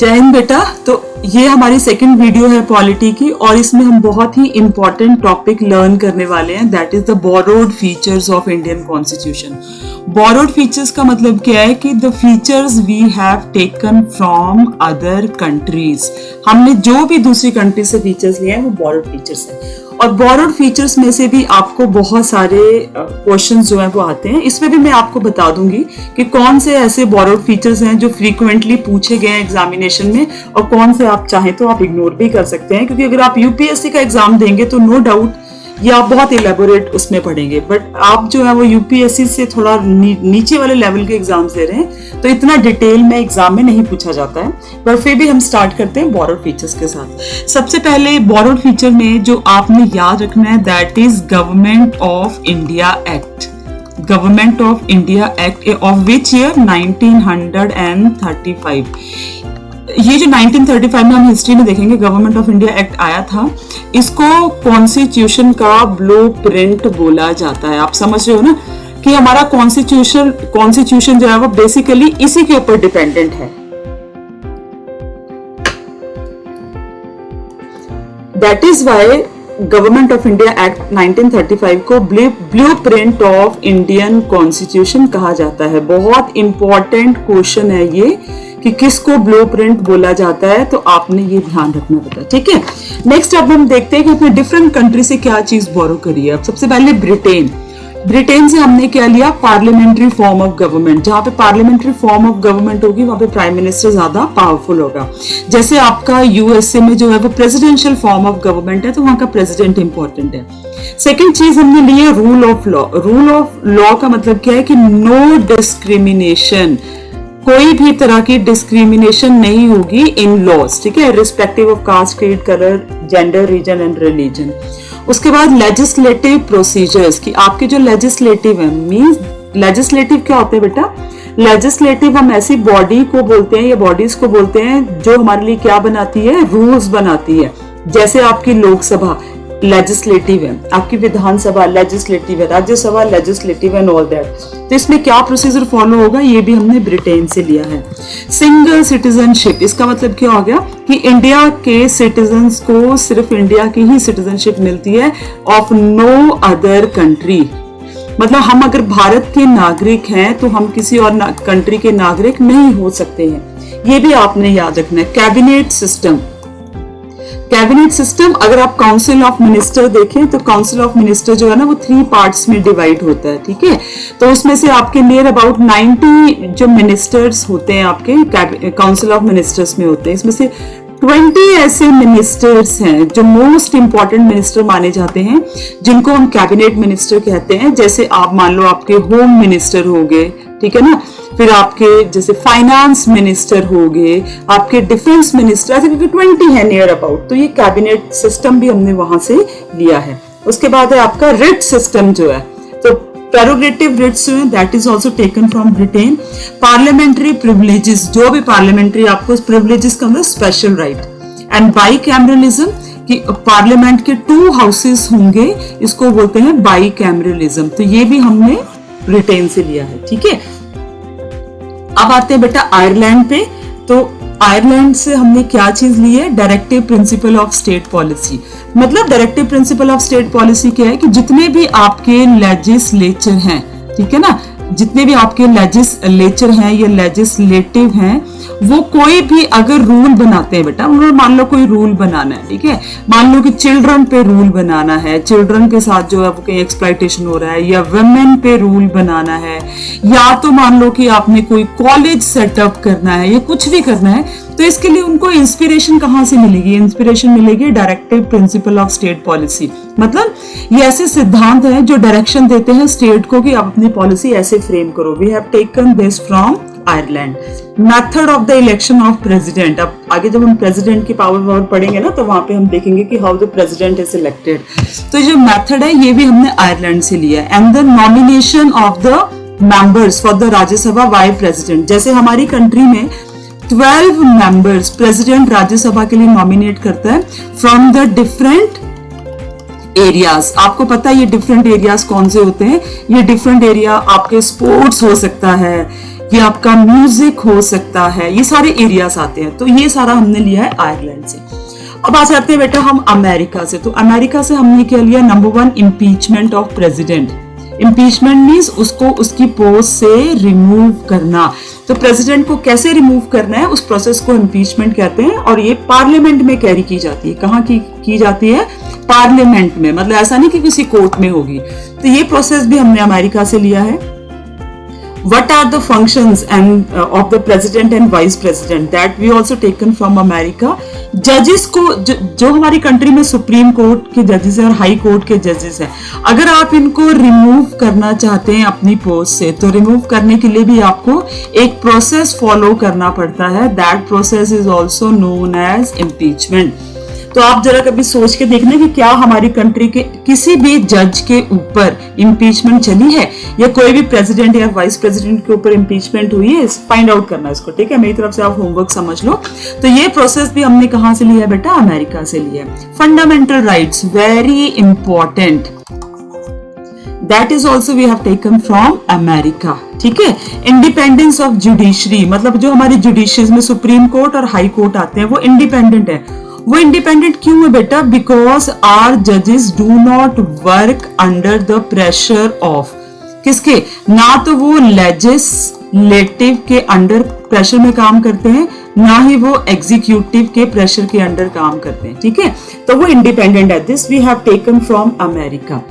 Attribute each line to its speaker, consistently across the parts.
Speaker 1: जय हिंद बेटा। तो ये हमारी सेकंड वीडियो है पॉलिटी की और इसमें हम बहुत ही इंपॉर्टेंट टॉपिक लर्न करने वाले हैं, that is the borrowed features of Indian constitution. Borrowed features का मतलब क्या है कि the features we have taken from other countries. हमने जो भी दूसरी कंट्री से फीचर्स लिए हैं वो बोरोड फीचर्स हैं। और बोरोड फीचर्स में से भी आपको बहुत सारे क्वेश्चंस जो हैं वो आते हैं। इसमें भी मैं आपको बता दूंगी कि कौन से ऐसे बोरोड फीचर्स हैं जो फ्रीक्वेंटली पूछे गए हैं एग्जामिनेशन में और कौन से आप चाहें तो आप इग्नोर भी कर सकते हैं, क्योंकि अगर आप यूपीएससी का एग्जाम देंगे तो नो डाउट ये आप बहुत इलेबोरेट उसमें पढ़ेंगे, बट आप जो है वो यूपीएससी से थोड़ा नीचे वाले लेवल के एग्जाम्स दे रहे हैं तो इतना डिटेल में एग्जाम में नहीं पूछा जाता है। पर फिर भी हम स्टार्ट करते हैं बोरोड फीचर्स के साथ। सबसे पहले बोरोड फीचर में जो आपने याद रखना है that is government of India act. Government of India act of which year 1935। ये जो 1935 में हम हिस्ट्री में देखेंगे गवर्नमेंट ऑफ इंडिया एक्ट आया था, इसको कॉन्स्टिट्यूशन का ब्लूप्रिंट बोला जाता है। आप समझ रहे हो ना कि हमारा कॉन्स्टिट्यूशन जो है वो बेसिकली इसी के ऊपर डिपेंडेंट है। That is why government of India act 1935 को ब्लूप्रिंट ऑफ इंडियन कॉन्स्टिट्यूशन कहा जाता है। बहुत इंपॉर्टेंट क्वेश्चन है ये कि किसको ब्लूप्रिंट बोला जाता है, तो आपने ये ध्यान रखना पड़ता है, ठीक है। नेक्स्ट अब हम देखते हैं कि अपने डिफरेंट कंट्री से क्या चीज बोरो करी है। अब सबसे पहले ब्रिटेन से हमने क्या लिया, पार्लियामेंट्री फॉर्म ऑफ गवर्नमेंट। जहां पे पार्लियामेंट्री फॉर्म ऑफ गवर्नमेंट होगी वहां पे प्राइम मिनिस्टर ज्यादा पावरफुल होगा। जैसे आपका यूएसए में जो है वो प्रेसिडेंशियल फॉर्म ऑफ गवर्नमेंट है तो वहां का प्रेसिडेंट इंपॉर्टेंट है। सेकेंड चीज हमने ली है rule of law. Rule of law का मतलब क्या है कि नो डिस्क्रिमिनेशन, कोई भी तरह की डिस्क्रिमिनेशन नहीं होगी इन लॉज, ठीक है, respective of caste, creed, colour, gender, region and religion. उसके बाद लेजिस्लेटिव प्रोसीजर्स की आपके जो लेजिस्लेटिव है, मींस लेजिस्लेटिव क्या होते हैं बेटा, लेजिस्लेटिव हम ऐसी बॉडी को बोलते हैं या बॉडीज को बोलते हैं जो हमारे लिए क्या बनाती है, रूल्स बनाती है। जैसे आपकी लोकसभा लेजिस्लेटिव है, आपकी विधानसभा लेजिस्लेटिव है, Rajya Sabha legislative and all that. तो इसमें क्या प्रोसीजर फॉलो होगा ये भी हमने ब्रिटेन से लिया है। सिंगल सिटीजनशिप, इसका मतलब क्या हो गया कि इंडिया के सिटीजन्स को सिर्फ इंडिया की ही सिटीजनशिप मिलती है, ऑफ नो अदर कंट्री। मतलब हम अगर भारत के नागरिक हैं तो हम किसी और कंट्री के नागरिक नहीं हो सकते हैं, ये भी आपने याद रखना है। कैबिनेट सिस्टम, कैबिनेट सिस्टम अगर आप काउंसिल ऑफ मिनिस्टर देखें तो काउंसिल ऑफ मिनिस्टर जो है ना वो 3 पार्ट्स में डिवाइड होता है, ठीक है। तो उसमें से आपके नियर अबाउट 90 जो मिनिस्टर्स होते हैं आपके काउंसिल ऑफ मिनिस्टर्स में होते हैं, इसमें से 20 ऐसे मिनिस्टर्स हैं जो मोस्ट इंपॉर्टेंट मिनिस्टर माने जाते हैं, जिनको हम कैबिनेट मिनिस्टर कहते हैं। जैसे आप मान लो आपके होम मिनिस्टर हो गए, ठीक है ना, फिर आपके जैसे फाइनेंस मिनिस्टर हो गए, आपके डिफेंस मिनिस्टर, ऐसे क्योंकि 20 है नियर अबाउट। तो ये कैबिनेट सिस्टम भी हमने वहां से लिया है। उसके बाद है आपका रिट सिस्टम जो है, तो प्रेरोगेटिव रिट्स जो है that is also taken from Britain. Parliamentary privileges, जो भी पार्लियामेंट्री आपको प्रिविलेजेस का मतलब special right. And by cameralism कि पार्लियामेंट के 2 हाउसेस होंगे, इसको बोलते हैं बाई कैमरलिज्म। तो ये भी हमने ब्रिटेन से लिया है, ठीक है। अब आते हैं बेटा आयरलैंड पे। तो आयरलैंड से हमने क्या चीज ली है, directive principle of state policy. मतलब directive principle of state policy क्या है कि जितने भी आपके लेजिस्लेचर हैं, ठीक है ना, जितने भी आपके लेजिस्लेचर हैं या लेजिस्लेटिव हैं, वो कोई भी अगर रूल बनाते हैं बेटा, उन्होंने मान लो कोई रूल बनाना है, ठीक है, मान लो कि चिल्ड्रन पे रूल बनाना है, चिल्ड्रन के साथ जो है वो कहीं एक्सप्लॉइटेशन हो रहा है, या वुमेन पे रूल बनाना है, या तो मान लो कि आपने कोई कॉलेज सेटअप करना है या कुछ भी करना है, तो इसके लिए उनको इंस्पिरेशन कहाँ से मिलेगी, इंस्पिरेशन मिलेगी directive principle of state policy. मतलब ये ऐसे सिद्धांत हैं जो डायरेक्शन देते हैं स्टेट को कि आप अपनी पॉलिसी ऐसे फ्रेम करो। We have taken this from Ireland. Method of the election of president, अब आगे जब हम प्रेसिडेंट की पावर पढ़ेंगे ना तो वहां पे हम देखेंगे कि how the president is elected. तो ये जो मेथड है ये भी हमने आयरलैंड से लिया है। And the nomination of the members for the Rajya Sabha by president. जैसे हमारी कंट्री में 12 मेंबर्स प्रेसिडेंट राज्यसभा के लिए नॉमिनेट करता है फ्रॉम द डिफरेंट एरियाज। आपको पता है ये डिफरेंट एरियाज कौन से होते हैं, ये डिफरेंट एरिया आपके स्पोर्ट्स हो सकता है, ये आपका म्यूजिक हो सकता है, ये सारे एरियाज आते हैं। तो ये सारा हमने लिया है आयरलैंड से। अब आ जाते हैं बेटा हम अमेरिका से। तो अमेरिका से हमने क्या लिया, number 1 impeachment of president. Impeachment means उसको उसकी पोस्ट से रिमूव करना। तो प्रेसिडेंट को कैसे रिमूव करना है, उस प्रोसेस को इम्पीचमेंट कहते हैं। और ये पार्लियामेंट में कैरी की जाती है। कहाँ की जाती है? पार्लियामेंट में। मतलब ऐसा नहीं कि किसी कोर्ट में होगी। तो ये प्रोसेस भी हमने अमेरिका से लिया है। What are the functions and of the president and vice president? That we also taken from America. जजेस को जो हमारी कंट्री में सुप्रीम कोर्ट के जजेस हैं और हाई कोर्ट के जजेस हैं, अगर आप इनको रिमूव करना चाहते हैं अपनी पोस्ट से, तो रिमूव करने के लिए भी आपको एक प्रोसेस फॉलो करना पड़ता है। That process is also known as impeachment. तो आप जरा कभी सोच के देखना कि क्या हमारी कंट्री के किसी भी जज के ऊपर इम्पीचमेंट चली है, या कोई भी प्रेसिडेंट या वाइस प्रेसिडेंट के ऊपर इम्पीचमेंट हुई है। फाइंड आउट करना है इसको, ठीक है। मेरी तरफ से आप होमवर्क समझ लो। तो ये प्रोसेस भी हमने कहां से लिया है बेटा? अमेरिका से लिया है। Fundamental rights, very important, that is also we have taken from America, ठीक है। इंडिपेंडेंस ऑफ जुडिशरी, मतलब जो हमारी जुडिशरीज में सुप्रीम कोर्ट और हाई कोर्ट आते हैं वो इंडिपेंडेंट है। वो इंडिपेंडेंट क्यों है बेटा? बिकॉज आवर जजेस do not work under the pressure of किसके? ना तो वो लेजिस्लेटिव के अंडर प्रेशर में काम करते हैं, ना ही वो एग्जीक्यूटिव के प्रेशर के अंडर काम करते हैं, ठीक है। तो वो इंडिपेंडेंट है। This we have taken from America.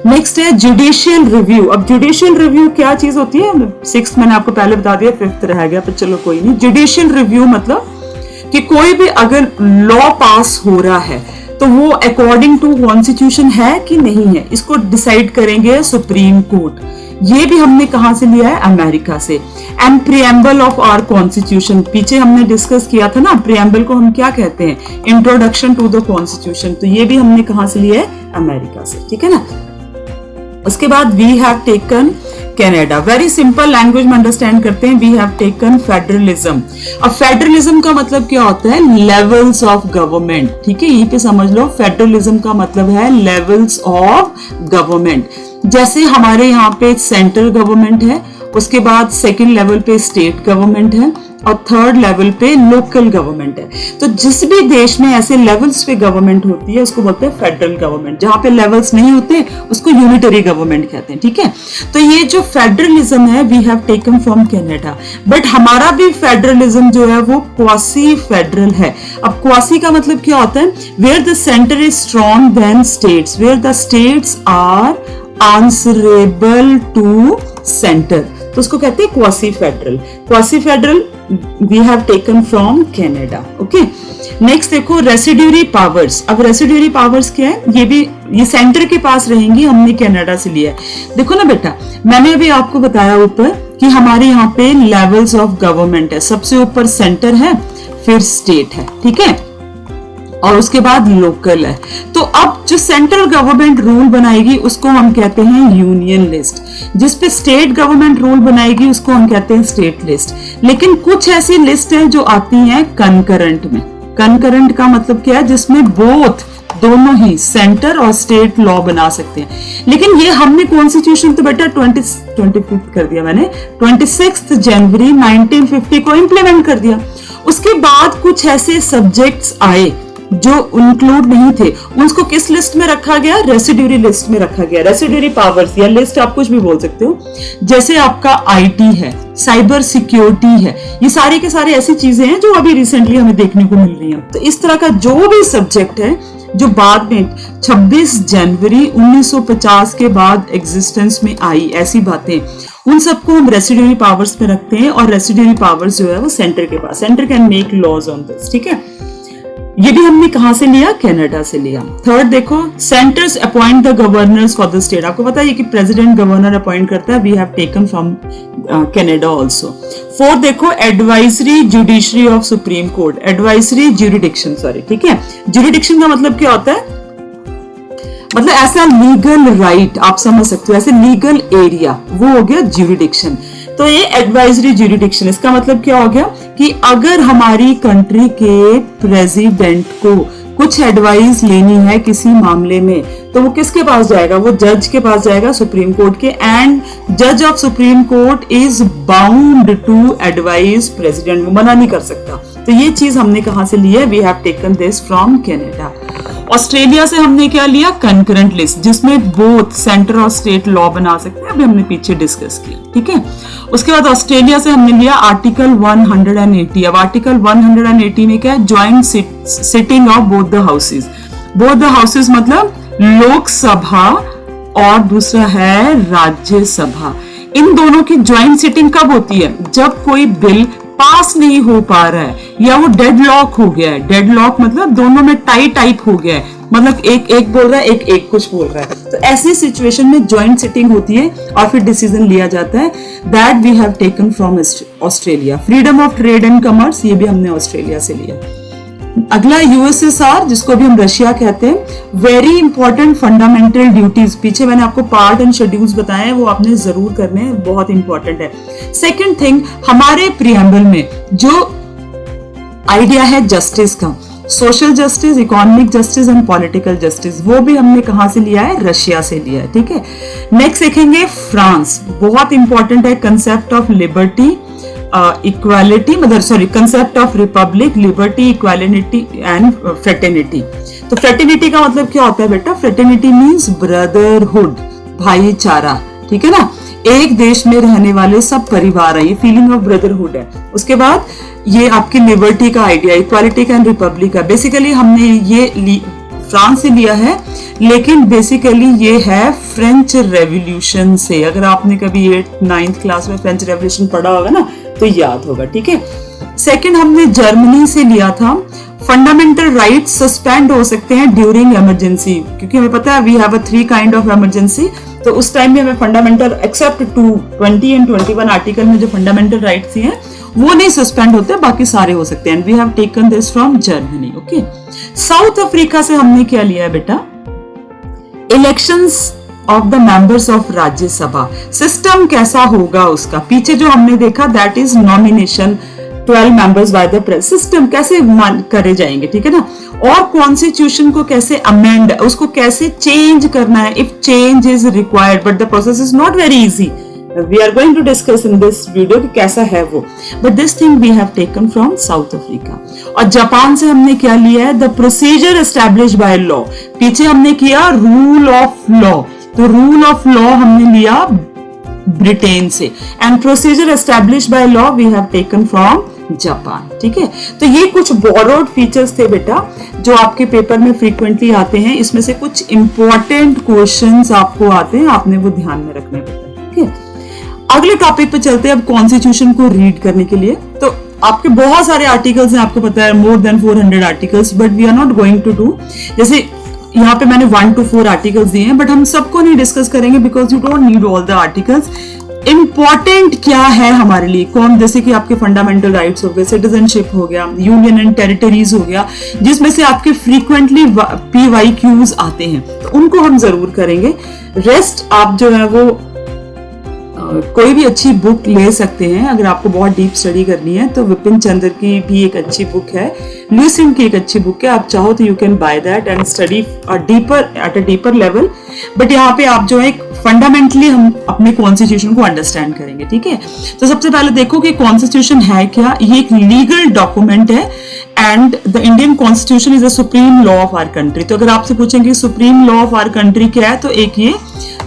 Speaker 1: Next है जुडिशियल रिव्यू। अब जुडिशियल रिव्यू क्या चीज होती है? 6th मैंने आपको पहले बता दिया, 5th रह गया, पर चलो कोई नहीं। जुडिशियल रिव्यू मतलब कि कोई भी अगर लॉ पास हो रहा है तो वो अकॉर्डिंग टू कॉन्स्टिट्यूशन है कि नहीं है, इसको डिसाइड करेंगे सुप्रीम कोर्ट। ये भी हमने कहां से लिया है? अमेरिका से। And preamble of our constitution, पीछे हमने डिस्कस किया था ना, प्रीएम्बल को हम क्या कहते हैं? Introduction to the constitution. तो ये भी हमने कहां से लिया है? अमेरिका से, ठीक है ना। उसके बाद we have taken Canada. Very simple language में अंडरस्टैंड करते हैं। We have taken federalism. अब फेडरलिज्म का मतलब क्या होता है? लेवल्स ऑफ गवर्नमेंट, ठीक है। यहीं पे समझ लो, फेडरलिज्म का मतलब है लेवल्स ऑफ गवर्नमेंट। जैसे हमारे यहाँ पे सेंट्रल गवर्नमेंट है, उसके बाद सेकंड लेवल पे स्टेट गवर्नमेंट है, और थर्ड लेवल पे लोकल गवर्नमेंट है। तो जिस भी देश में ऐसे लेवल्स पे गवर्नमेंट होती है उसको बोलते हैं फेडरल गवर्नमेंट। जहां पे लेवल्स नहीं होते उसको यूनिटरी गवर्नमेंट कहते हैं, ठीक है। तो ये जो फेडरलिज्म है we have taken from Canada. But हमारा भी फेडरलिज्म जो है वो क्वासी फेडरल है। अब क्वासी का मतलब क्या होता है? Where the centre is strong then states, where the states are answerable to centre, तो उसको कहते हैं quasi federal. Quasi federal we have taken from Canada, okay. Next देखो रेसिड्यूरी पावर्स। अब रेसिड्यूरी पावर्स क्या है? ये सेंटर के पास रहेंगी, हमने कनाडा से लिया है। देखो ना बेटा, मैंने अभी आपको बताया ऊपर कि हमारे यहाँ पे लेवल्स ऑफ गवर्नमेंट है। सबसे ऊपर सेंटर है, फिर स्टेट है, ठीक है, और उसके बाद लोकल है। तो अब जो सेंट्रल गवर्नमेंट रूल बनाएगी उसको हम कहते हैं यूनियन लिस्ट, जिस पे स्टेट गवर्नमेंट रूल बनाएगी उसको हम कहते हैं स्टेट लिस्ट। लेकिन कुछ ऐसी लिस्ट है जो आती हैं कनकरेंट में। कनकरेंट का मतलब क्या है? जिसमें बोथ, दोनों ही सेंटर और स्टेट लॉ बना सकते हैं। लेकिन ये हमने कॉन्स्टिट्यूशन तो बेटा 25 कर दिया मैंने, 26 जनवरी 1950 को इंप्लीमेंट कर दिया। उसके बाद कुछ ऐसे सब्जेक्ट्स आए जो इंक्लूड नहीं थे, उसको किस लिस्ट में रखा गया? रेसिड्यूरी लिस्ट में रखा गया। रेसिड्यूरी पावर्स या लिस्ट आप कुछ भी बोल सकते हो। जैसे आपका आईटी है, साइबर सिक्योरिटी है, ये सारे के सारे ऐसी चीजें हैं जो अभी रिसेंटली हमें देखने को मिल रही हैं। तो इस तरह का जो भी सब्जेक्ट है जो बाद में 26 जनवरी 1950 के बाद एग्जिस्टेंस में आई, ऐसी बातें, उन सबको हम रेसिड्यूरी पावर्स में रखते हैं। और रेसिड्यूरी पावर्स जो है वो सेंटर के पास, centre can make laws on this, ठीक है। ये भी हमने कहां से लिया? कनाडा से लिया। थर्ड देखो, centres appoint the governors for the state. आपको पता है कि प्रेसिडेंट गवर्नर अपॉइंट करता है। We have taken from Canada also. Fourth देखो, advisory judiciary of supreme Court, advisory jurisdiction, sorry, ठीक है। ज्यूरिडिक्शन का मतलब क्या होता है? मतलब ऐसा लीगल राइट, आप समझ सकते हो, ऐसे लीगल एरिया, वो हो गया ज्यूरिडिक्शन। तो ये एडवाइजरी ज्यूरिडिक्शन, इसका मतलब क्या हो गया कि अगर हमारी कंट्री के प्रेसिडेंट को कुछ एडवाइस लेनी है किसी मामले में, तो वो किसके पास जाएगा? वो जज के पास जाएगा, सुप्रीम कोर्ट के, एंड जज of supreme court is bound to advise president, वो मना नहीं कर सकता। तो ये चीज हमने कहां से ली है? We have taken this from Canada. Australia से हमने क्या लिया? कंकरेंट लिस्ट, जिसमें बोथ सेंटर और स्टेट लॉ बना सकते हैं, अभी हमने पीछे डिस्कस किया, ठीक है। उसके बाद ऑस्ट्रेलिया से हमने लिया आर्टिकल 180। अब आर्टिकल 180 में क्या है? Joint sitting of both the houses. Both the houses मतलब लोकसभा और दूसरा है राज्यसभा। इन दोनों की ज्वाइंट सिटिंग कब होती है? जब कोई बिल पास नहीं हो पा रहा है या वो डेडलॉक हो गया है। डेडलॉक मतलब दोनों में टाई टाइप हो गया है, मतलब एक बोल रहा है, एक कुछ बोल रहा है। तो ऐसी सिचुएशन में ज्वाइंट सिटिंग होती है और फिर डिसीजन लिया जाता है। That we have taken from Australia. Freedom of trade and commerce, ये भी हमने ऑस्ट्रेलिया से लिया। अगला यूएसएसआर, जिसको भी हम रशिया कहते हैं। वेरी इंपॉर्टेंट फंडामेंटल ड्यूटीज, पीछे मैंने आपको पार्ट एंड शेड्यूल्स बताए हैं, वो आपने जरूर करने हैं, बहुत इंपॉर्टेंट है। सेकंड थिंग, हमारे प्रियम्बल में जो आइडिया है जस्टिस का, social justice, economic justice and political justice, वो भी हमने कहां से लिया है? रशिया से लिया है, ठीक है। नेक्स्ट देखेंगे फ्रांस, बहुत इंपॉर्टेंट है। कंसेप्ट ऑफ लिबर्टी, इक्वालिटी, मतलब concept of Republic, liberty, equality and fraternity. तो फ्रेटर्निटी का मतलब क्या होता है बेटा? फ्रेटर्निटी मींस ब्रदरहुड, भाईचारा, ठीक है ना। एक देश में रहने वाले सब परिवार है, ये फीलिंग ऑफ ब्रदरहुड है। उसके बाद ये आपकी लिबर्टी का आइडिया, इक्वालिटी का एंड रिपब्लिक का। बेसिकली हमने ये फ्रांस से लिया है, लेकिन बेसिकली ये है फ्रेंच रेवोल्यूशन से। अगर आपने कभी 8th 9th क्लास में फ्रेंच रेवोल्यूशन पढ़ा होगा ना, तो याद होगा, ठीक है। सेकंड हमने जर्मनी से लिया था। फंडामेंटल राइट्स सस्पेंड हो सकते हैं ड्यूरिंग इमरजेंसी, क्योंकि हमें पता है we have a 3 kind of emergency. तो उस टाइम में हमें फंडामेंटल एक्सेप्ट 20 एंड 21 आर्टिकल में जो फंडामेंटल राइट्स हैं वो नहीं सस्पेंड होते, बाकी सारे हो सकते हैं। We have taken this from Germany, okay. South Africa से हमने क्या लिया है बेटा? Elections of the members of Rajya Sabha. System कैसा होगा उसका? पीछे जो हमने देखा that is nomination 12 members by the press. System कैसे करे जाएंगे, ठीक है ना। और कॉन्स्टिट्यूशन को कैसे अमेंड, उसको कैसे चेंज करना है, if change is required, but the process is not very easy. We are going to discuss in this video कि कैसा है वो, but this thing we have taken from South Africa। और जापान से हमने क्या लिया है? The procedure established by law। पीछे हमने किया rule of law, तो rule of law हमने लिया ब्रिटेन से, and procedure established by law we have taken from Japan, ठीक है। तो ये कुछ बोरोड फीचर्स थे बेटा, जो आपके पेपर में फ्रीक्वेंटली आते हैं। इसमें से कुछ इंपॉर्टेंट क्वेश्चंस आपको आते हैं, आपने वो ध्यान में रखने पड़ते हैं, ठीक है। अगले टॉपिक पे चलते हैं अब कॉन्स्टिट्यूशन को रीड करने के लिए। तो आपके बहुत सारे आर्टिकल्स हैं, आपको पता है more than 400 articles, but we are not going to do, जैसे यहाँ पे मैंने 1 to 4 आर्टिकल्स दिए हैं, बट हम सबको नहीं डिस्कस करेंगे because you don't need all the articles. Important क्या है हमारे लिए, कौन, जैसे कि आपके फंडामेंटल राइट्स हो गए, सिटीजनशिप हो गया, यूनियन एंड टेरिटरीज हो गया, जिसमें से आपके फ्रीक्वेंटली PYQs आते हैं, तो उनको हम जरूर करेंगे। रेस्ट आप जो है वो कोई भी अच्छी बुक ले सकते हैं। अगर आपको बहुत डीप स्टडी करनी है तो विपिन चंद्र की भी एक अच्छी बुक है, ल्यूसिन की एक अच्छी बुक है, आप चाहो तो you can by that and study deeper at a deeper level. But यहाँ पे आप जो है फंडामेंटली हम अपने कॉन्स्टिट्यूशन को अंडरस्टैंड करेंगे, ठीक है। तो सबसे पहले देखो कि कॉन्स्टिट्यूशन है क्या। ये एक लीगल डॉक्यूमेंट है and the Indian constitution is the supreme law of our country. तो अगर आपसे पूछेंगे supreme law of our country क्या है, तो एक ये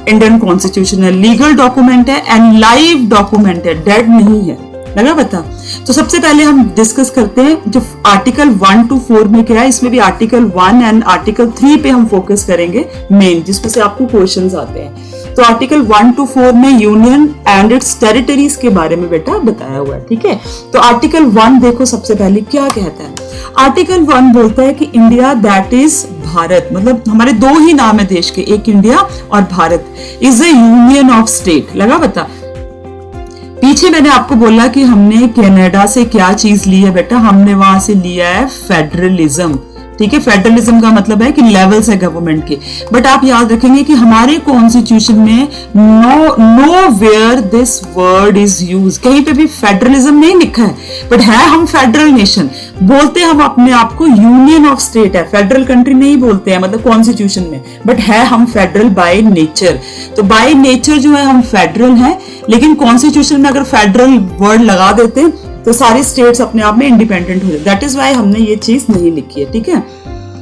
Speaker 1: इंडियन कॉन्स्टिट्यूशन है। लीगल डॉक्यूमेंट है एंड लाइव डॉक्यूमेंट है, डेड नहीं है, लगा पता। तो सबसे पहले हम डिस्कस करते हैं जो आर्टिकल 1 to 4 में क्या है। इसमें भी आर्टिकल 1 एंड आर्टिकल 3 पे हम फोकस करेंगे मेन, जिसमें से आपको क्वेश्चंस आते हैं। तो आर्टिकल 1 to 4 में यूनियन एंड इट्स टेरिटरीज के बारे में बेटा बताया हुआ है, ठीक है। तो आर्टिकल 1 देखो सबसे पहले क्या कहता है। आर्टिकल 1 बोलता है कि इंडिया दैट इज भारत, मतलब हमारे 2 ही नाम है देश के, एक इंडिया और Bharat, is a union of state, लगा बता। पीछे मैंने आपको बोला कि हमने कनाडा से क्या चीज ली है बेटा, हमने वहां से लिया है फेडरलिज्म, ठीक है, फेडरलिज्म का मतलब है कि लेवल्स है गवर्नमेंट के, बट आप याद रखेंगे कि हमारे कॉन्स्टिट्यूशन में nowhere this word is use, कहीं पे भी फेडरलिज्म नहीं लिखा है, बट है हम फेडरल नेशन, बोलते हम अपने आप को यूनियन ऑफ स्टेट है, फेडरल कंट्री नहीं बोलते हैं मतलब कॉन्स्टिट्यूशन में, बट है हम फेडरल बाय नेचर। तो बाय नेचर जो है हम फेडरल हैं, लेकिन कॉन्स्टिट्यूशन में अगर फेडरल वर्ड लगा देते तो सारी स्टेट्स अपने आप में इंडिपेंडेंट हो जाए, दैट इज वाई हमने ये चीज नहीं लिखी है, ठीक है।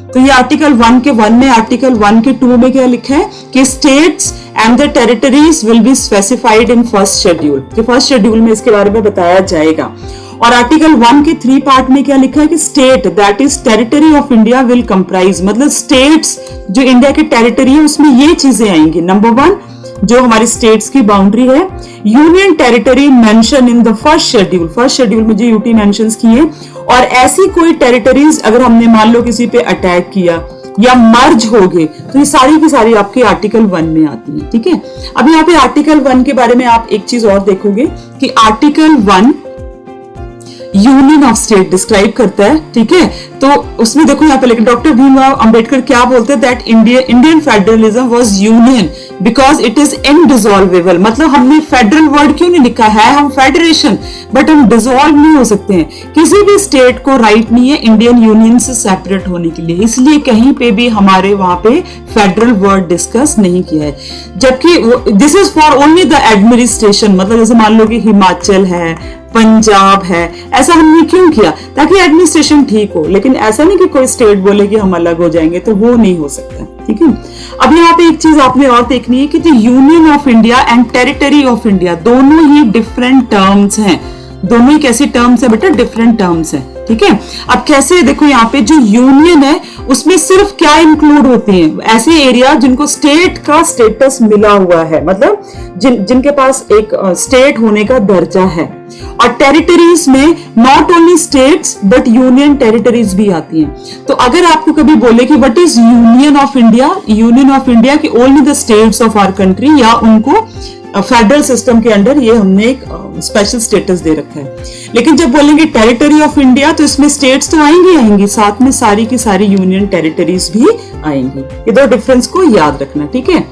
Speaker 1: तो ये आर्टिकल 1 के 1 में, आर्टिकल 1 के 2 में क्या लिखा है कि states and the territories will be specified in first schedule, कि फर्स्ट शेड्यूल में इसके बारे में बताया जाएगा। और आर्टिकल 1 के 3 पार्ट में क्या लिखा है कि state that is territory of India will comprise, मतलब स्टेट्स जो इंडिया की टेरिटरी है उसमें ये चीजें आएंगी। नंबर 1 जो हमारी स्टेट्स की बाउंड्री है, union territory mention in the first schedule, first schedule में जो यूटी मेंशंस किए, और ऐसी कोई टेरिटरीज अगर हमने मान लो किसी पे अटैक किया या मर्ज हो गए तो ये सारी की सारी आपके आर्टिकल 1 में आती है, ठीक है। अब यहाँ पे आर्टिकल 1 के बारे में आप एक चीज और देखोगे कि article 1 union of state describe करता है, ठीक है। तो उसमें देखो यहाँ पे लेकिन डॉक्टर भीमराव अंबेडकर क्या बोलते हैं, that Indian federalism was union because it is indissolvable, मतलब हमने फेडरल वर्ड क्यों नहीं लिखा है, हम फेडरेशन, बट हम डिसॉल्व नहीं हो सकते हैं, किसी भी स्टेट को राइट नहीं है इंडियन यूनियन से सेपरेट होने के लिए, इसलिए कहीं पे भी हमारे वहां पे फेडरल वर्ड डिस्कस नहीं किया है। जबकि this is for only the administration, मतलब जैसे मान लो कि हिमाचल है, पंजाब है, ऐसा हमने क्यों किया, ताकि एडमिनिस्ट्रेशन ठीक हो, लेकिन ऐसा नहीं कि कोई स्टेट बोले कि हम अलग हो जाएंगे, तो वो नहीं हो सकता, ठीक है। अब यहाँ पे एक चीज आपने और देखनी है कि जो union of India and territory of India दोनों ही डिफरेंट टर्म्स हैं, दोनों ही कैसी टर्म्स है बेटा, डिफरेंट टर्म्स है, ठीक है। अब कैसे देखो यहाँ पे जो यूनियन है उसमें सिर्फ क्या इंक्लूड होते हैं, ऐसे एरिया जिनको स्टेट का स्टेटस मिला हुआ है, मतलब जिनके पास एक स्टेट होने का दर्जा है, और टेरिटरीज में not only states but union territories भी आती हैं। तो अगर आपको कभी बोले कि what is union of India, union of India की only the states of our country, या उनको फेडरल सिस्टम के अंडर ये हमने एक स्पेशल स्टेटस दे रखा है। लेकिन जब बोलेंगे टेरिटरी ऑफ इंडिया तो इसमें स्टेट्स तो आएंगी, साथ में सारी की सारी यूनियन टेरिटरीज भी आएंगी। ये दो डिफरेंस को याद रखना, ठीक है।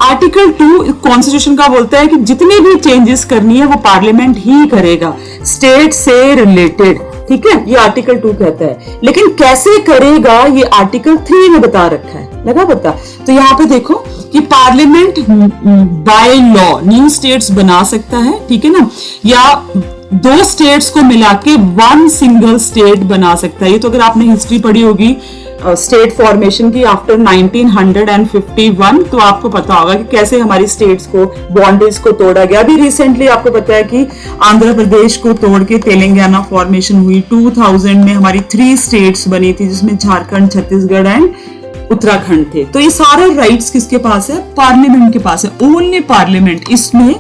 Speaker 1: आर्टिकल 2 कॉन्स्टिट्यूशन का बोलता है कि जितनी भी चेंजेस करनी है वो पार्लियामेंट ही करेगा, स्टेट से रिलेटेड, ठीक है, ये आर्टिकल 2 कहता है। लेकिन कैसे करेगा ये आर्टिकल 3 में बता रखा है, लगा पता। तो यहाँ पे देखो कि parliament by law new states बना सकता है, ठीक है ना, या 2 स्टेट्स को मिला के 1 सिंगल स्टेट बना सकता है। ये तो अगर आपने हिस्ट्री पढ़ी होगी स्टेट फॉर्मेशन की आफ्टर 1951, तो आपको पता होगा कि कैसे हमारी स्टेट्स को, बाउंड्रीज को तोड़ा गया। अभी रिसेंटली आपको पता है कि आंध्र प्रदेश को तोड़ के तेलंगाना फॉर्मेशन हुई। 2000 में हमारी 3 स्टेट्स बनी थी, जिसमें झारखंड, छत्तीसगढ़ एंड उत्तराखंड थे। तो ये सारे राइट्स किसके पास है, पार्लियामेंट के पास है, ओनली पार्लियामेंट। इसमें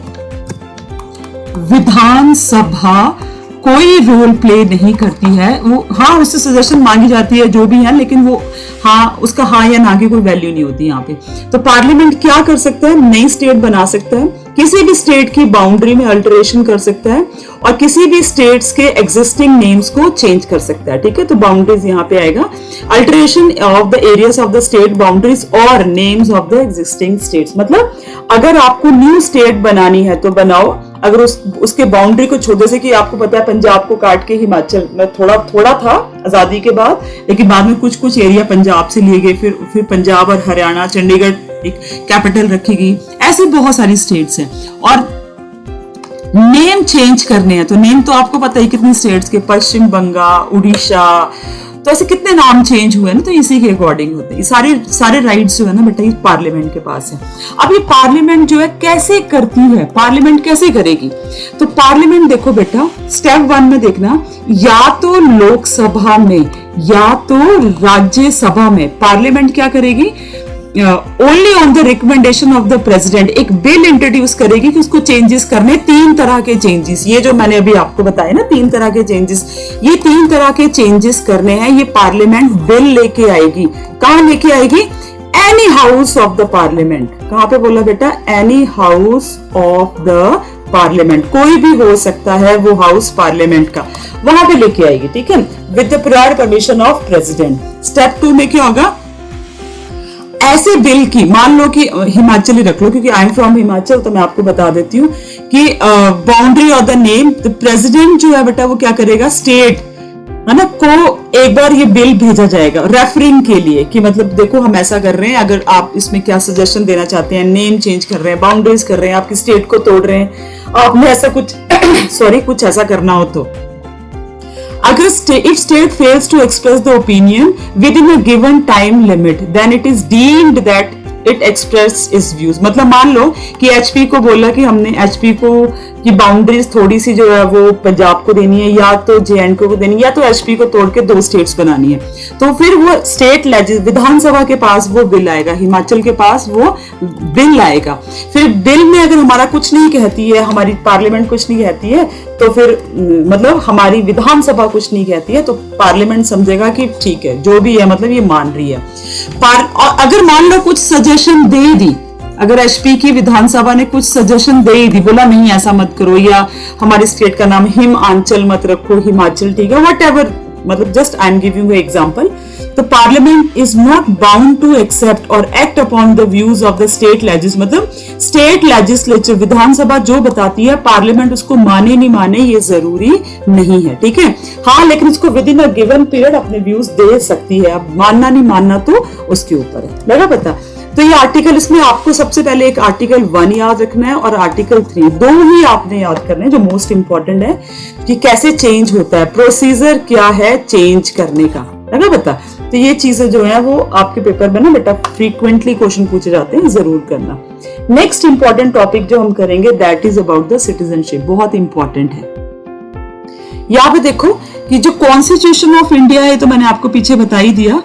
Speaker 1: विधानसभा कोई रोल प्ले नहीं करती है, वो हाँ उससे सजेशन मांगी जाती है जो भी है, लेकिन वो हाँ उसका हाँ या ना की कोई वैल्यू नहीं होती यहाँ पे। तो पार्लियामेंट क्या कर सकता है, नई स्टेट बना सकता है, किसी भी स्टेट की बाउंड्री में अल्टरेशन कर सकता है, और किसी भी स्टेट्स के एग्जिस्टिंग नेम्स को चेंज कर सकता है, ठीक है। तो बाउंड्रीज यहाँ पे आएगा, alteration of the areas of the state boundaries और names of the existing states. मतलब अगर आपको न्यू स्टेट बनानी है तो बनाओ, अगर उसके बाउंड्री को छोड़, जैसे कि आपको पता है पंजाब को काट के हिमाचल में थोड़ा था आजादी के बाद, लेकिन बाद में कुछ एरिया पंजाब से लिए गए, फिर पंजाब और हरियाणा, चंडीगढ़ एक कैपिटल रखी गई, ऐसी बहुत सारी स्टेट्स हैं। और नेम चेंज करने हैं तो नेम तो आपको पता है कितनी स्टेट्स के, पश्चिम बंगाल, उड़ीसा, तो ऐसे कितने नाम चेंज हुए ना, तो इसी के अकॉर्डिंग होते हैं। सारे राइट्स जो है ना बेटा ये पार्लियामेंट के पास है। अब ये पार्लियामेंट जो है कैसे करती है, पार्लियामेंट कैसे करेगी, तो पार्लियामेंट देखो बेटा स्टेप 1 में देखना, या तो लोकसभा में या तो राज्यसभा में पार्लियामेंट क्या करेगी, only on the recommendation of the president एक बिल इंट्रोड्यूस करेगी कि उसको चेंजेस करने, 3 तरह के चेंजेस, ये जो मैंने अभी आपको बताया ना 3 तरह के चेंजेस, ये 3 तरह के चेंजेस करने हैं, ये पार्लियामेंट बिल लेके आएगी। कहां लेके आएगी, any house of the parliament. कहां पे बोला बेटा, any house of the parliament, कोई भी हो सकता है वो हाउस पार्लियामेंट का, वहां पे लेके आएगी, ठीक है, with the prior permission of president. Step 2 में क्या होगा, ऐसे बिल की, मान लो कि हिमाचल ही रख लो क्योंकि आई एम फ्रॉम हिमाचल, तो मैं आपको बता देती हूँ कि बाउंड्री और द नेम, द प्रेसिडेंट जो है बेटा वो क्या करेगा, स्टेट है ना, को एक बार ये बिल भेजा जाएगा रेफरिंग के लिए कि मतलब देखो हम ऐसा कर रहे हैं, अगर आप इसमें क्या सजेशन देना चाहते हैं, नेम चेंज कर रहे हैं, बाउंड्रीज कर रहे हैं, आपकी स्टेट को तोड़ रहे हैं, आपने ऐसा कुछ सॉरी कुछ ऐसा करना हो तो अगर if state fails to express the opinion within a given time limit, then it is deemed that it express its views। मतलब मान लो कि एचपी को बोला कि हमने एचपी को की बाउंड्रीज थोड़ी सी जो है वो पंजाब को देनी है, या तो जेएंडके को देनी है, या तो एचपी को तोड़ के 2 स्टेट्स बनानी है, तो फिर वो स्टेट विधानसभा के पास वो बिल आएगा, हिमाचल के पास वो बिल आएगा। फिर बिल में अगर हमारा कुछ नहीं कहती है, हमारी पार्लियामेंट कुछ नहीं कहती है, तो फिर मतलब हमारी विधानसभा कुछ नहीं कहती है, तो पार्लियामेंट समझेगा कि ठीक है जो भी है, मतलब ये मान रही है। और अगर मान लो कुछ सजेशन दे दी, अगर एचपी की विधानसभा ने कुछ सजेशन दे दी, बोला नहीं ऐसा मत करो, या हमारी स्टेट का नाम हिमाचल मत रखो, हिमाचल ठीक है, वट एवर, मतलब just I am giving you example, तो parliament is not bound to accept और act upon the views of the state legislature, मतलब स्टेट लेजिस्लेचर विधानसभा जो बताती है पार्लियामेंट उसको माने नहीं माने ये जरूरी नहीं है, ठीक है। हाँ, लेकिन उसको with in a given period अपने व्यूज दे सकती है, अब मानना नहीं मानना तो उसके ऊपर है, लगा पता। तो ये आर्टिकल, इसमें आपको सबसे पहले एक आर्टिकल 1 याद रखना है और आर्टिकल 3, 2 ही आपने याद करने हैं जो मोस्ट इंपॉर्टेंट है कि कैसे चेंज होता है, प्रोसीजर क्या है चेंज करने का, है ना बता। तो ये चीजें जो है वो आपके पेपर में ना बेटा फ्रीक्वेंटली क्वेश्चन पूछे जाते हैं, जरूर करना। नेक्स्ट इंपॉर्टेंट टॉपिक जो हम करेंगे that is about the citizenship, बहुत इंपॉर्टेंट है। यहाँ पे देखो कि जो कॉन्स्टिट्यूशन ऑफ इंडिया है, तो मैंने आपको पीछे बता ही दिया,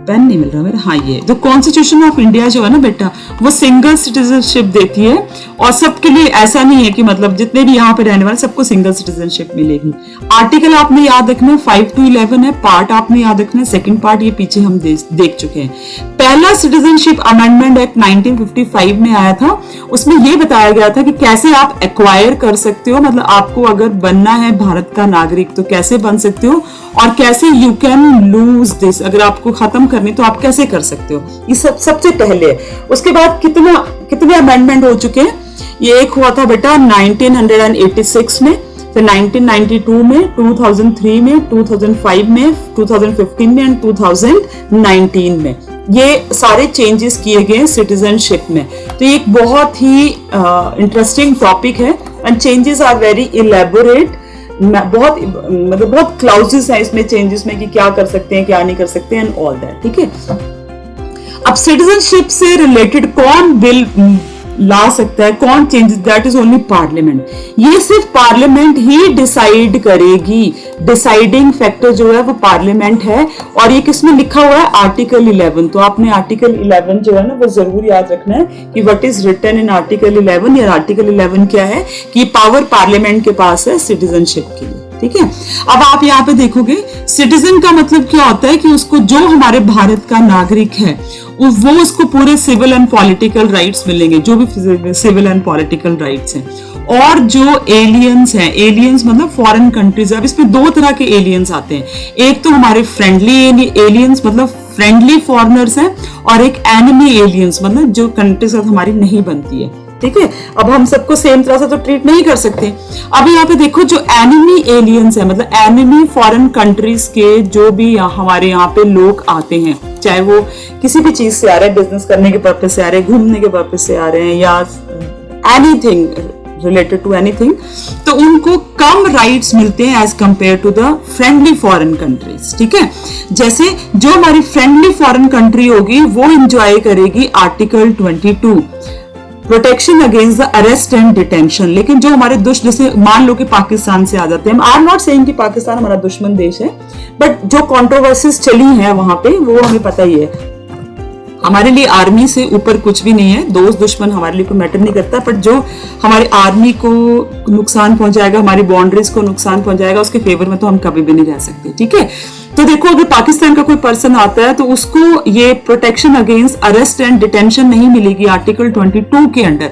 Speaker 1: पेन नहीं मिल रहा मेरा, हाँ ये जो कॉन्स्टिट्यूशन ऑफ इंडिया जो है ना बेटा वो सिंगल सिटीजनशिप देती है, और सबके लिए ऐसा नहीं है कि मतलब जितने भी यहाँ पे रहने वाले सबको सिंगल सिटीजनशिप मिलेगी। आर्टिकल आपने याद रखना है 5 to 11 है, पार्ट आपने याद रखना है, सेकंड पार्ट ये पीछे हम देख चुके हैं। पहला सिटीजनशिप अमेंडमेंट एक्ट 1955 में आया था, उसमें ये बताया गया था कि कैसे आप एक्वायर कर सकते हो, मतलब आपको अगर बनना है भारत का नागरिक तो कैसे बन सकते हो, और कैसे यू कैन लूज दिस, अगर आपको खत्म करनी तो आप कैसे कर सकते हो, ये सबसे पहले। उसके बाद कितने अमेंडमेंट हो चुके हैं, ये एक हुआ था बेटा 1986 में, फिर 1992 में, 2003 में, 2005 में, 2015 में एंड 2019 में, ये सारे चेंजेस किए गए सिटीजनशिप में। तो ये एक बहुत ही इंटरेस्टिंग टॉपिक है and changes are very elaborate, बहुत मतलब बहुत क्लाउजेस है इसमें चेंजेस में कि क्या कर सकते हैं क्या नहीं कर सकते एंड ऑल दैट, ठीक है। अब सिटीजनशिप से रिलेटेड कौन बिल ला सकता है, कौन changes, that is only parliament. ये सिर्फ पार्लियामेंट ही डिसाइड करेगी, डिसाइडिंग फैक्टर जो है वो पार्लियामेंट है। और ये किसमें लिखा हुआ है, आर्टिकल 11। तो आपने आर्टिकल 11 जो है ना वो जरूर याद रखना है कि what is written in article 11। या आर्टिकल 11 क्या है कि पावर पार्लियामेंट के पास है सिटीजनशिप के लिए, ठीक है। अब आप यहाँ पे देखोगे सिटीजन का मतलब क्या होता है कि उसको, जो हमारे भारत का नागरिक है वो उसको पूरे सिविल एंड पॉलिटिकल राइट्स मिलेंगे, जो भी सिविल एंड पॉलिटिकल राइट्स हैं। और जो एलियंस हैं, एलियंस मतलब फॉरेन कंट्रीज, अब इसमें 2 तरह के एलियंस आते हैं, एक तो हमारे फ्रेंडली एलियंस मतलब फ्रेंडली फॉरेनर्स हैं, और एक एनिमी एलियंस मतलब जो कंट्री से हमारी नहीं बनती है, ठीक है। अब हम सबको सेम तरह से तो ट्रीट नहीं कर सकते। अब यहाँ पे देखो जो एनिमी एलियंस है, मतलब एनिमी फॉरेन कंट्रीज के जो भी हमारे यहाँ पे लोग आते हैं, चाहे वो किसी भी चीज से आ रहे हैं, बिजनेस करने के पर्पज से आ रहे हैं, घूमने के पर्पज से आ रहे हैं, या एनीथिंग रिलेटेड टू एनीथिंग, तो उनको कम राइट्स मिलते हैं as compare to the friendly foreign countries, ठीक है। जैसे जो हमारी फ्रेंडली फॉरेन कंट्री होगी वो एंजॉय करेगी article 22 protection against the arrest and detention. लेकिन जो हमारे जैसे मान लो कि पाकिस्तान से आ जाते हैं, आई एम नॉट सेइंग कि पाकिस्तान हमारा दुश्मन देश है, बट जो कंट्रोवर्सीज चली हैं वहां पे वो हमें पता ही है। हमारे लिए आर्मी से ऊपर कुछ भी नहीं है, दोस्त दुश्मन हमारे लिए कोई मैटर नहीं करता, बट जो हमारे आर्मी को नुकसान पहुंचाएगा, हमारी बाउंड्रीज को नुकसान पहुंचाएगा, उसके फेवर में तो हम कभी भी नहीं रह सकते, ठीक है। तो देखो अगर पाकिस्तान का कोई पर्सन आता है तो उसको ये protection against arrest and detention नहीं मिलेगी आर्टिकल 22 के अंडर।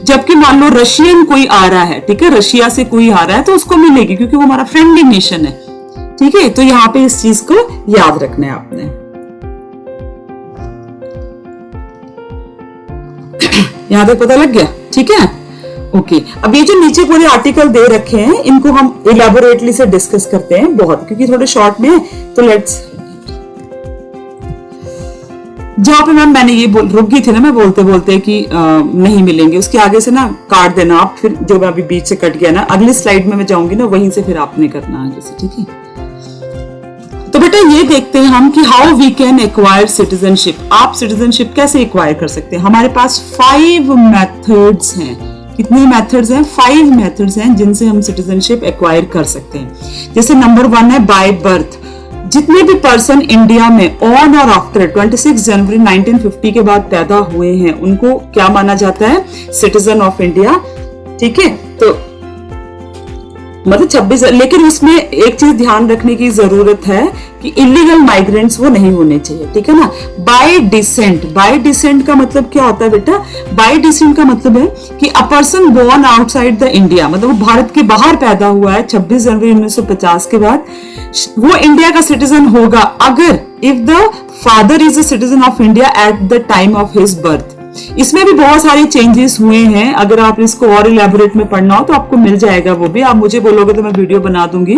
Speaker 1: जबकि मान लो रशियन कोई आ रहा है, ठीक है, रशिया से कोई आ रहा है तो उसको मिलेगी क्योंकि वो हमारा फ्रेंडली नेशन है, ठीक है। तो यहां पे इस चीज को याद रखना है आपने। यहां तक पता लग गया, ठीक है, ओके। अब ये जो नीचे पूरे आर्टिकल दे रखे हैं इनको हम इलेबोरेटली से डिस्कस करते हैं बहुत, क्योंकि थोड़े शॉर्ट में, तो लेट्स। जहां पे मैंने ये रुक गई थी ना मैं बोलते बोलते कि नहीं मिलेंगे, उसके आगे से ना काट देना आप, फिर जो मैं अभी बीच से कट गया ना अगली स्लाइड में मैं जाऊंगी ना वहीं से फिर आपने करना आगे से, ठीक है। तो बेटा ये देखते हैं हम कि how we can acquire citizenship. आप सिटीजनशिप कैसे एक्वायर कर सकते हैं। हमारे पास 5 मेथड्स हैं। कितने मेथड्स हैं? 5 मेथड्स हैं जिनसे हम सिटीजनशिप एक्वायर कर सकते हैं। जैसे नंबर 1 है बाय बर्थ। जितने भी पर्सन इंडिया में ऑन और आफ्टर 26 जनवरी 1950 के बाद पैदा हुए हैं उनको क्या माना जाता है? सिटीजन ऑफ इंडिया, ठीक है। तो मतलब 26, लेकिन उसमें एक चीज ध्यान रखने की जरूरत है कि इलीगल माइग्रेंट्स वो नहीं होने चाहिए, ठीक है ना। बाय डिसेंट, बाय डिसेंट का मतलब क्या होता है बेटा? बाय डिसेंट का मतलब है कि a person born outside the India, मतलब वो भारत के बाहर पैदा हुआ है 26 जनवरी 1950 के बाद, वो इंडिया का सिटीजन होगा अगर if the father is a citizen of India at the time of his birth. इसमें भी बहुत सारे चेंजेस हुए हैं, अगर आप इसको और इलेबोरेट में पढ़ना हो तो आपको मिल जाएगा वो भी। आप मुझे बोलोगे तो मैं वीडियो बना दूंगी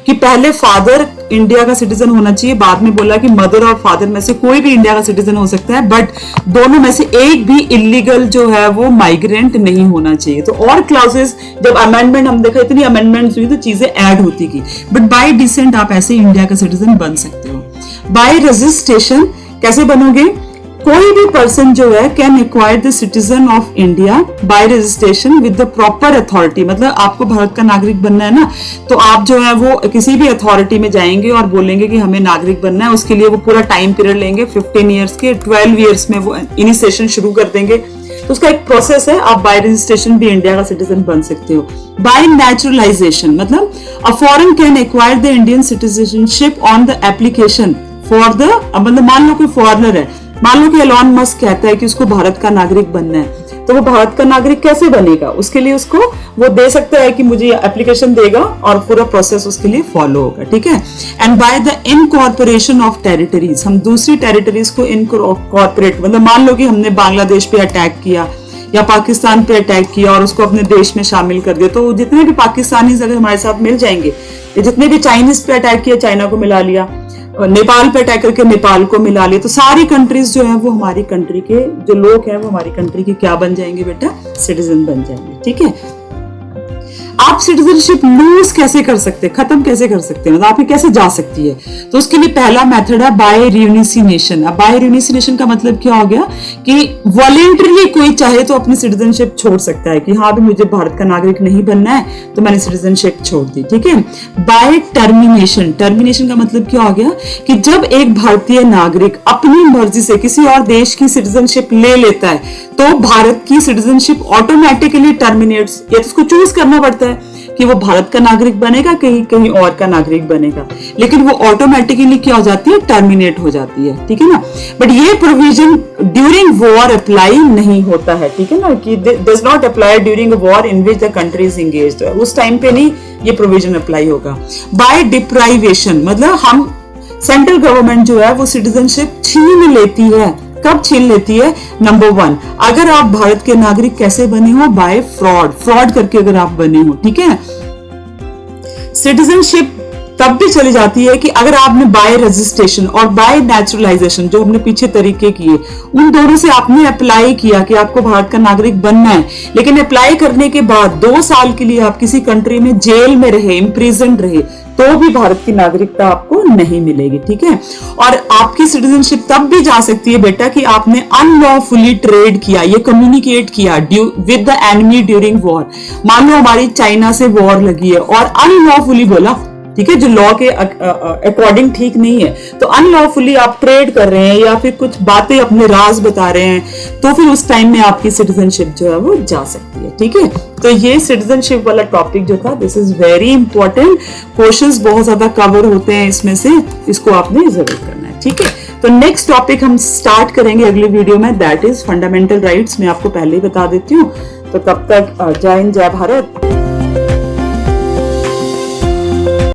Speaker 1: कि पहले फादर इंडिया का सिटीजन होना चाहिए, बाद में बोला कि मदर और फादर में से कोई भी इंडिया का सिटीजन हो सकता है, बट दोनों में से एक भी इलीगल जो है वो माइग्रेंट नहीं होना चाहिए। तो और क्लासेस जब अमेंडमेंट हम देखा, इतनी अमेंडमेंट हुई तो चीजें ऐड होती गई, बट बाय डिसेंट आप ऐसे इंडिया का सिटीजन बन सकते हो। बाय रजिस्ट्रेशन कैसे बनोगे? कोई भी पर्सन जो है can acquire the citizen of India by registration with the proper authority. मतलब आपको भारत का नागरिक बनना है ना, तो आप जो है वो किसी भी अथॉरिटी में जाएंगे और बोलेंगे कि हमें नागरिक बनना है। उसके लिए वो पूरा टाइम पीरियड लेंगे 15 ईयर्स के, 12 ईयर्स में वो इनिशिएशन शुरू कर देंगे। तो उसका एक प्रोसेस है, आप बाय रजिस्ट्रेशन भी इंडिया का सिटीजन बन सकते हो। बाय नेचुरलाइजेशन मतलब a foreign can acquire the Indian citizenship on the application for the, मतलब मान लो कोई फॉरेनर है, मान लो कि एलॉन मस्क कहता है कि उसको भारत का नागरिक बनना है, तो वो भारत का नागरिक कैसे बनेगा? उसके लिए उसको वो दे सकता है कि मुझे एप्लीकेशन देगा और पूरा प्रोसेस उसके लिए फॉलो होगा, ठीक है। And by the incorporation of territories, हम दूसरी टेरिटरीज को इनकॉर्पोरेट, मतलब मान लो कि हमने बांग्लादेश पे अटैक किया या पाकिस्तान पे अटैक किया और उसको अपने देश में शामिल कर दिया, तो जितने भी पाकिस्तानी अगर हमारे साथ मिल जाएंगे, जितने भी चाइनीज पे अटैक किया चाइना को मिला लिया, नेपाल पे अटैक करके नेपाल को मिला लिया, तो सारी कंट्रीज जो है वो हमारी कंट्री के जो लोग हैं वो हमारी कंट्री के क्या बन जाएंगे बेटा? सिटीजन बन जाएंगे, ठीक है। आप सिटीजनशिप लूज कैसे कर सकते हैं, खत्म कैसे कर सकते हैं, मतलब आपकी कैसे जा सकती है? तो उसके लिए पहला मेथड है बाय रियूनिसिनेशन। अब बाय रियूनिसिनेशन का मतलब क्या हो गया कि वॉलेंटरली कोई चाहे तो अपनी सिटीजनशिप छोड़ सकता है कि हाँ भी मुझे भारत का नागरिक नहीं बनना है तो मैंने सिटीजनशिप छोड़ दी, ठीक है। बाय टर्मिनेशन, टर्मिनेशन का मतलब क्या हो गया कि जब एक भारतीय नागरिक अपनी मर्जी से किसी और देश की सिटीजनशिप ले लेता है तो भारत की सिटीजनशिप ऑटोमेटिकली टर्मिनेट्स, या तो उसको चूज करना पड़ता है कि वो भारत का नागरिक बनेगा कहीं कहीं और का नागरिक बनेगा, लेकिन वो ऑटोमेटिकली क्या हो जाती है? टर्मिनेट हो जाती है, ठीक है ना। बट ये प्रोविजन ड्यूरिंग वॉर अप्लाई नहीं होता है, ठीक है ना, कि does not apply during a war in which the country is engaged, उस टाइम पे नहीं ये प्रोविजन अप्लाई होगा। बाय डिप्राइवेशन मतलब हम सेंट्रल गवर्नमेंट जो है वो सिटीजनशिप छीन लेती है। कब छीन लेती है? नंबर 1, अगर आप भारत के नागरिक कैसे बने हो? बाय फ्रॉड, फ्रॉड करके अगर आप बने हो, ठीक है। सिटीजनशिप तब भी चली जाती है कि अगर आपने बाय रजिस्ट्रेशन और बाय नेचुरलाइजेशन जो हमने पीछे तरीके किए उन दोनों से आपने अप्लाई किया कि आपको भारत का नागरिक बनना है, लेकिन अप्लाई करने के बाद 2 साल के लिए आप किसी कंट्री में जेल में रहे, इम्प्रिजन रहे, तो भी भारत की नागरिकता आपको नहीं मिलेगी, ठीक है। और आपकी सिटीजनशिप तब भी जा सकती है बेटा कि आपने अनलॉफुली ट्रेड किया, ये कम्युनिकेट किया with the enemy during war. मान लो हमारी चाइना से वॉर लगी है और अनलॉफुली बोला ठीक है, जो लॉ के अकॉर्डिंग ठीक नहीं है। तो अनलॉफुली आप ट्रेड कर रहे हैं या फिर कुछ बातें अपने राज बता रहे हैं, तो फिर उस टाइम में आपकी सिटीजनशिप जो है वो जा सकती है। ठीक है, तो ये सिटीजनशिप वाला टॉपिक जो था, this is very important. Questions बहुत ज्यादा कवर होते हैं इसमें से, इसको आपने जरूर करना है। ठीक है, तो नेक्स्ट टॉपिक हम स्टार्ट करेंगे अगली वीडियो में, दैट इज फंडामेंटल राइट्स। मैं आपको पहले ही बता देती हूँ। तो तब तक जय हिंद, जय भारत।